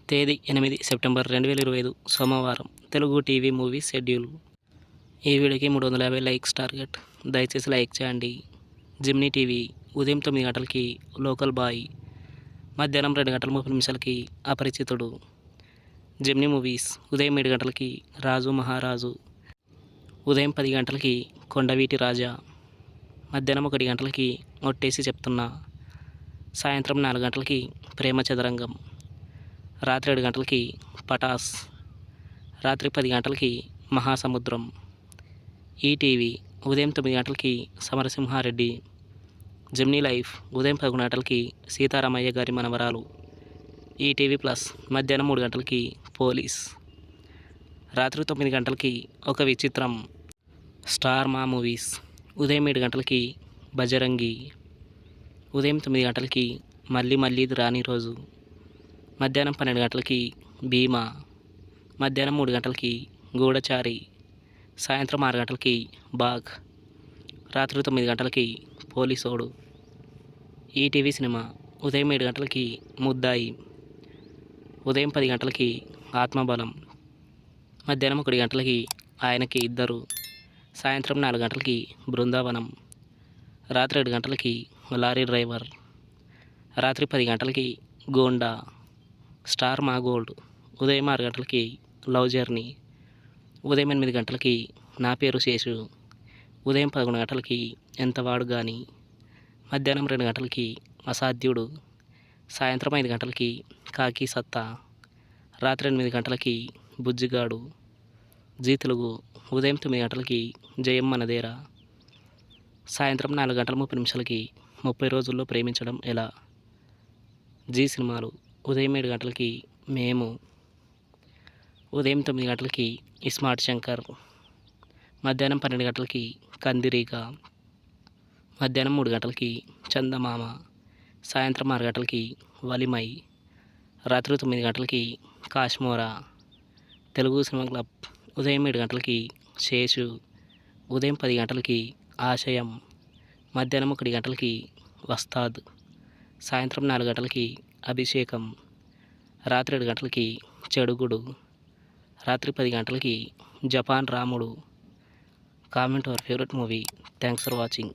తేదీ 8 సెప్టెంబర్ 2025 సోమవారం. Telugu TV movie schedule. ఈ వీడియోకి 350 లైక్స్ టార్గెట్. దయచేసి లైక్ చేయండి. జిమ్నీ టీవీ ఉదయం 9 గంటలకి లోకల్ బాయ్, మధ్యాహ్నం 2 గంటల 30 నిమిషాలకి అపరిచితుడు. జిమ్నీ మూవీస్ ఉదయం 7 గంటలకి రాజు మహారాజు, ఉదయం 10 గంటలకి కొండవీటి రాజా, మధ్యాహ్నం 1 గంటలకి ఒట్టేసి చెప్తున్నా, సాయంత్రం 4 గంటలకి ప్రేమ చదరంగం, రాత్రి 7 గంటలకి పటాస్, రాత్రి 10 గంటలకి మహాసముద్రం. ఈటీవీ ఉదయం 9 గంటలకి సమరసింహారెడ్డి. జిమ్నీ లైఫ్ ఉదయం 11 గంటలకి సీతారామయ్య గారి మనవరాలు. ఈటీవీ ప్లస్ మధ్యాహ్నం 3 గంటలకి పోలీస్, రాత్రి 9 గంటలకి ఒక విచిత్రం. స్టార్ మా మూవీస్ ఉదయం 7 గంటలకి బజరంగి, ఉదయం 9 గంటలకి మళ్ళీ మళ్ళీ ఇది రాని రోజు, మధ్యాహ్నం 12 గంటలకి భీమా, మధ్యాహ్నం 3 గంటలకి గూఢచారి, సాయంత్రం 6 గంటలకి బాగ్, రాత్రి 9 గంటలకి పోలీసోడు. ఈటీవీ సినిమా ఉదయం 7 గంటలకి ముద్దాయి, ఉదయం 10 గంటలకి ఆత్మబలం, మధ్యాహ్నం 1 గంటలకి ఆయనకి ఇద్దరు, సాయంత్రం 4 గంటలకి బృందావనం, రాత్రి 7 గంటలకి లారీ డ్రైవర్, రాత్రి 10 గంటలకి గోండా. స్టార్ మా గోల్డ్ ఉదయం 6 గంటలకి లవ్ జర్నీ, ఉదయం 8 గంటలకి నా పేరు శేషు, ఉదయం 11 గంటలకి ఎంతవాడు గాని, మధ్యాహ్నం 2 గంటలకి అసాధ్యుడు, సాయంత్రం 5 గంటలకి కాకి సత్తా, రాత్రి 8 గంటలకి బుజ్జిగాడు. జీ తెలుగు ఉదయం 9 గంటలకి జయం మనదేరా, సాయంత్రం 4 గంటల 30 నిమిషాలకి 30 రోజుల్లో ప్రేమించడం ఎలా. జీ సినిమాలు ఉదయం 7 గంటలకి మేము, ఉదయం 9 గంటలకి స్మార్ట్ శంకర్, మధ్యాహ్నం 12 గంటలకి కందిరీగ, మధ్యాహ్నం 3 గంటలకి చందమామ, సాయంత్రం 6 గంటలకి వలిమై, రాత్రి 9 గంటలకి కాశ్మోరా. తెలుగు సినిమా క్లబ్ ఉదయం 7 గంటలకి శేషు, ఉదయం 10 గంటలకి ఆశయం, మధ్యాహ్నం 1 గంటలకి వస్తాద్, సాయంత్రం 4 గంటలకి అభిషేకం, రాత్రి 7 గంటలకి చెడుగుడు, రాత్రి 10 గంటలకి జపాన్ రాముడు. Comment our favourite movie. Thanks for watching.